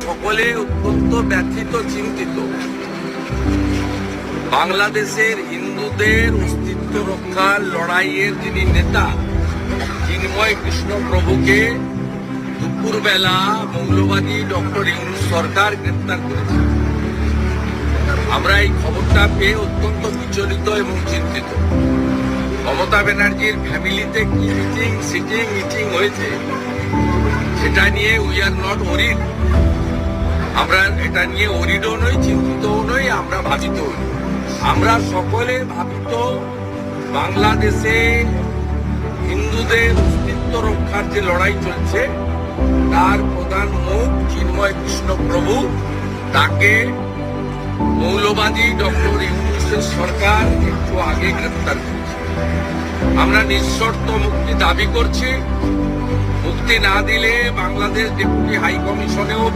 সকলে অত্যন্ত ব্যথিত, চিন্তিত। বাংলাদেশের হিন্দুদের অস্তিত্ব রক্ষার লড়াইয়ের যিনি নেতা চিন্ময় কৃষ্ণ প্রভুকে দুপুরবেলা মৌলবাদী ডক্টর ইউনূস সরকার গ্রেপ্তার করেছে। আমরা এই খবরটা পেয়ে অত্যন্ত বিচলিত এবং চিন্তিত। মমতা ব্যানার্জির ফ্যামিলিতে কি মিটিং হয়েছে সেটা নিয়ে উই আর নট ওরিড। আমরা এটা নিয়ে ওরিডও নই, চিন্তিতও নই, আমরা ভাবিত হই। আমরা সকলে ভাবিত বাংলাদেশে হিন্দুদের অস্তিত্ব রক্ষার যে লড়াই চলছে তার প্রধান মুখ চিন্ময় কৃষ্ণ প্রভু, তাকে মৌলবাদী ডক্টর ইউনূসের সরকার একটু আগে গ্রেপ্তার করেছে। আমরা নিঃশর্ত মুক্তি দাবি করছি। মুক্তি না দিলে বাংলাদেশ ডেপুটি হাই কমিশনেও